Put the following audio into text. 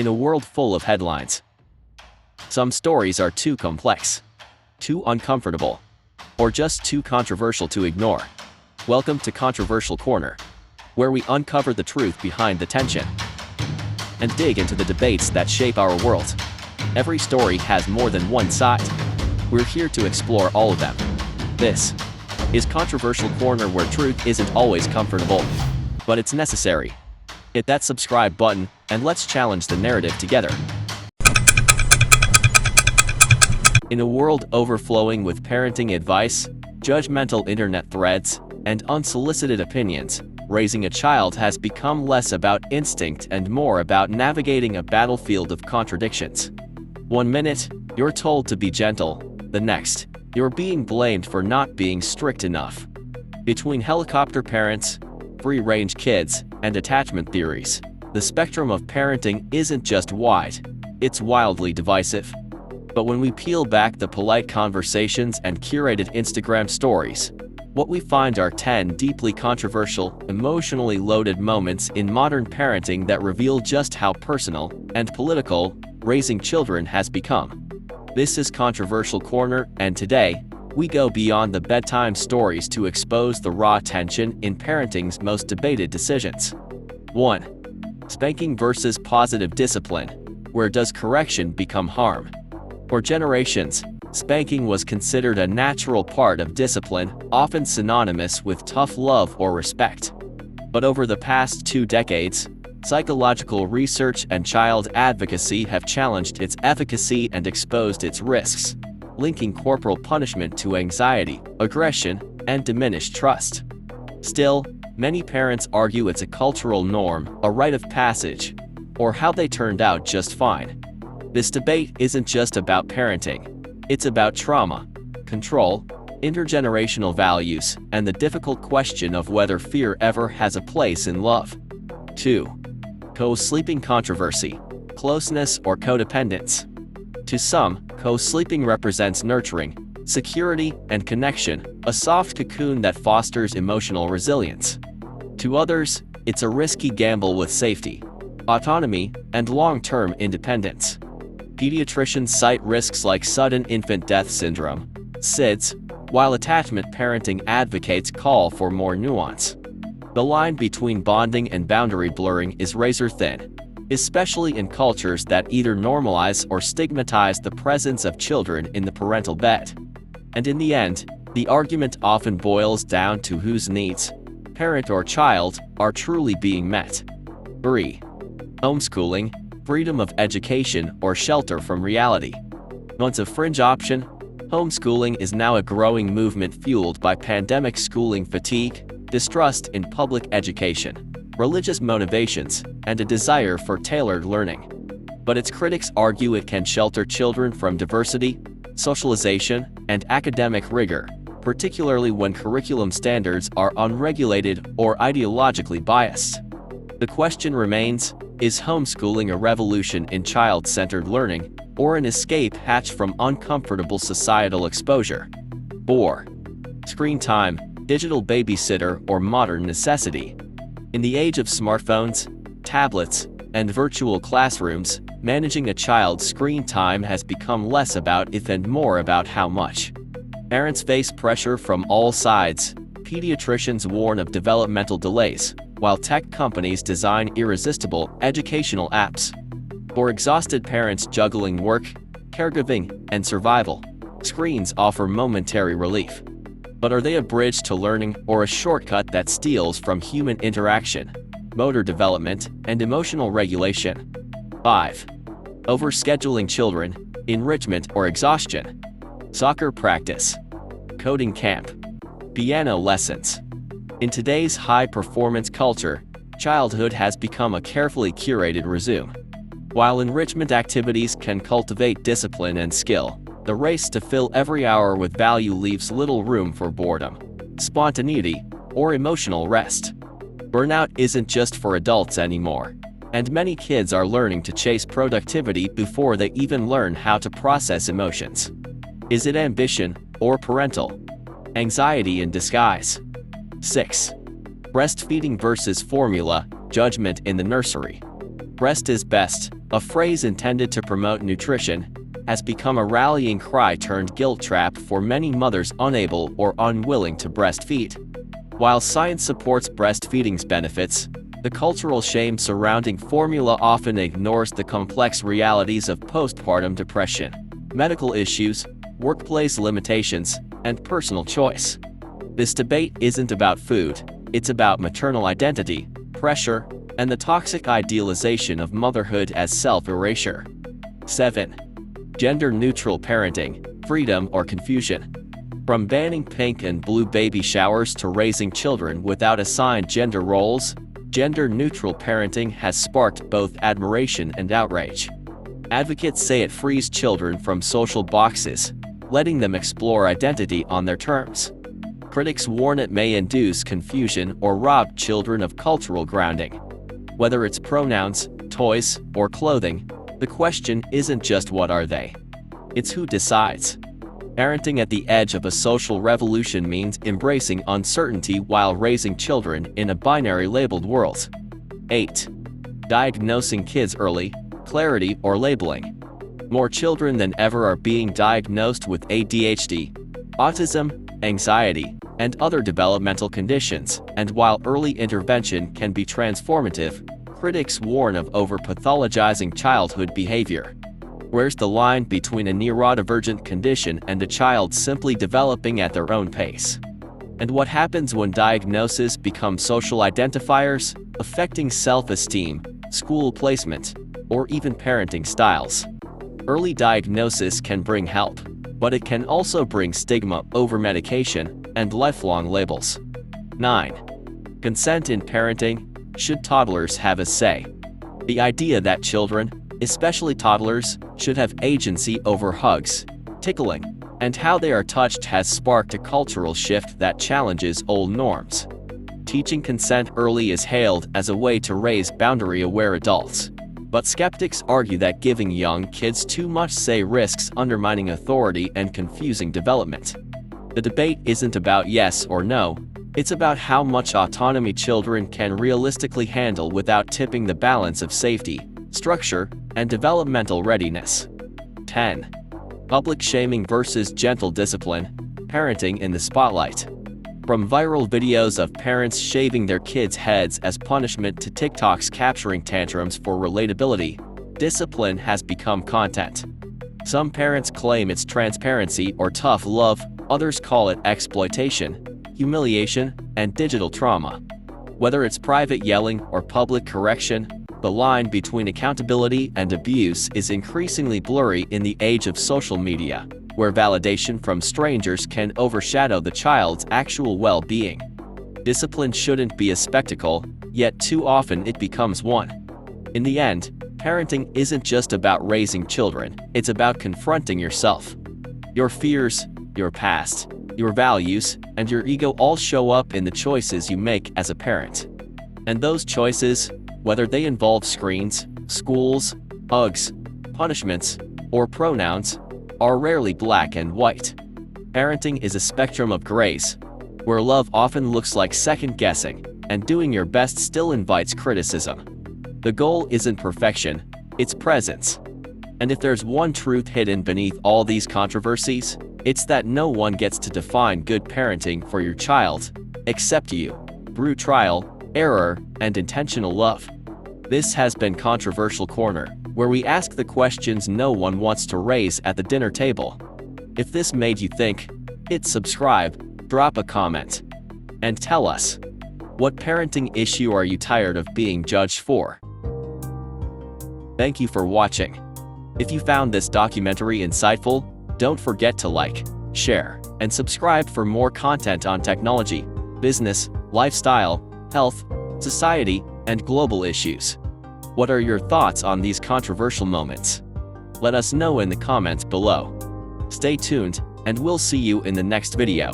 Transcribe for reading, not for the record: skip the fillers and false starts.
In a world full of headlines, some stories are too complex, too uncomfortable, or just too controversial to ignore. Welcome to Controversial Corner, where we uncover the truth behind the tension and dig into the debates that shape our world. Every story has more than one side. We're here to explore all of them. This is Controversial Corner, where truth isn't always comfortable, but it's necessary. Hit that subscribe button, and let's challenge the narrative together. In a world overflowing with parenting advice, judgmental internet threads, and unsolicited opinions, raising a child has become less about instinct and more about navigating a battlefield of contradictions. One minute, you're told to be gentle; the next, you're being blamed for not being strict enough. Between helicopter parents, free-range kids, and attachment theories, the spectrum of parenting isn't just wide, it's wildly divisive. But when we peel back the polite conversations and curated Instagram stories, what we find are 10 deeply controversial, emotionally loaded moments in modern parenting that reveal just how personal and political raising children has become. This is Controversial Corner, and today, we go beyond the bedtime stories to expose the raw tension in parenting's most debated decisions. 1. Spanking versus positive discipline. Where does correction become harm? For generations, spanking was considered a natural part of discipline, often synonymous with tough love or respect. But over the past 2 decades, psychological research and child advocacy have challenged its efficacy and exposed its risks, linking corporal punishment to anxiety, aggression, and diminished trust. Still, many parents argue it's a cultural norm, a rite of passage, or how they turned out just fine. This debate isn't just about parenting. It's about trauma, control, intergenerational values, and the difficult question of whether fear ever has a place in love. 2. Co-sleeping controversy. Closeness or codependence. To some, co-sleeping represents nurturing, security, and connection, a soft cocoon that fosters emotional resilience. To others, it's a risky gamble with safety, autonomy, and long-term independence. Pediatricians cite risks like sudden infant death syndrome, SIDS, while attachment parenting advocates call for more nuance. The line between bonding and boundary blurring is razor thin, especially in cultures that either normalize or stigmatize the presence of children in the parental bed. And in the end, the argument often boils down to whose needs, parent or child, are truly being met. 3. Homeschooling. Freedom of education or shelter from reality. Once a fringe option, homeschooling is now a growing movement fueled by pandemic schooling fatigue, distrust in public education, religious motivations, and a desire for tailored learning. But its critics argue it can shelter children from diversity, socialization, and academic rigor, particularly when curriculum standards are unregulated or ideologically biased. The question remains, is homeschooling a revolution in child-centered learning, or an escape hatch from uncomfortable societal exposure? 4. Screen time, digital babysitter, or modern necessity. In the age of smartphones, tablets, and virtual classrooms, managing a child's screen time has become less about if and more about how much. Parents face pressure from all sides. Pediatricians warn of developmental delays, while tech companies design irresistible educational apps. For exhausted parents juggling work, caregiving, and survival, screens offer momentary relief. But are they a bridge to learning or a shortcut that steals from human interaction, motor development, and emotional regulation? 5. Overscheduling children, enrichment or exhaustion. Soccer practice, coding camp, piano lessons. In today's high-performance culture, childhood has become a carefully curated resume. While enrichment activities can cultivate discipline and skill, the race to fill every hour with value leaves little room for boredom, spontaneity, or emotional rest. Burnout isn't just for adults anymore, and many kids are learning to chase productivity before they even learn how to process emotions. Is it ambition or parental anxiety in disguise? 6. Breastfeeding versus formula, judgment in the nursery. Breast is best, a phrase intended to promote nutrition, has become a rallying cry turned guilt trap for many mothers unable or unwilling to breastfeed. While science supports breastfeeding's benefits, the cultural shame surrounding formula often ignores the complex realities of postpartum depression, medical issues, workplace limitations, and personal choice. This debate isn't about food, it's about maternal identity, pressure, and the toxic idealization of motherhood as self-erasure. 7. Gender-neutral parenting, freedom or confusion. From banning pink and blue baby showers to raising children without assigned gender roles, gender-neutral parenting has sparked both admiration and outrage. Advocates say it frees children from social boxes, letting them explore identity on their terms. Critics warn it may induce confusion or rob children of cultural grounding. Whether it's pronouns, toys, or clothing, the question isn't just what are they. It's who decides. Parenting at the edge of a social revolution means embracing uncertainty while raising children in a binary-labeled world. 8. Diagnosing kids early, clarity or labeling. More children than ever are being diagnosed with ADHD, autism, anxiety, and other developmental conditions, and while early intervention can be transformative, critics warn of over-pathologizing childhood behavior. Where's the line between a neurodivergent condition and a child simply developing at their own pace? And what happens when diagnoses become social identifiers, affecting self-esteem, school placement, or even parenting styles? Early diagnosis can bring help, but it can also bring stigma, over-medication, and lifelong labels. 9. Consent in parenting. Should toddlers have a say? The idea that children, especially toddlers, should have agency over hugs, tickling, and how they are touched has sparked a cultural shift that challenges old norms. Teaching consent early is hailed as a way to raise boundary-aware adults, but skeptics argue that giving young kids too much say risks undermining authority and confusing development. The debate isn't about yes or no, it's about how much autonomy children can realistically handle without tipping the balance of safety, structure, and developmental readiness. 10. Public shaming versus gentle discipline, parenting in the spotlight. From viral videos of parents shaving their kids' heads as punishment to TikToks capturing tantrums for relatability, discipline has become content. Some parents claim it's transparency or tough love, others call it exploitation, humiliation, and digital trauma. Whether it's private yelling or public correction, the line between accountability and abuse is increasingly blurry in the age of social media, where validation from strangers can overshadow the child's actual well-being. Discipline shouldn't be a spectacle, yet too often it becomes one. In the end, parenting isn't just about raising children, it's about confronting yourself. Your fears, your past, your values, and your ego all show up in the choices you make as a parent. And those choices, whether they involve screens, schools, hugs, punishments, or pronouns, are rarely black and white. Parenting is a spectrum of grays, where love often looks like second-guessing, and doing your best still invites criticism. The goal isn't perfection, it's presence. And if there's one truth hidden beneath all these controversies, it's that no one gets to define good parenting for your child, except you, through trial, error, and intentional love. This has been Controversial Corner, where we ask the questions no one wants to raise at the dinner table. If this made you think, hit subscribe, drop a comment, and tell us, what parenting issue are you tired of being judged for? Thank you for watching. If you found this documentary insightful, don't forget to like, share, and subscribe for more content on technology, business, lifestyle, health, society, and global issues. What are your thoughts on these controversial moments? Let us know in the comments below. Stay tuned, and we'll see you in the next video.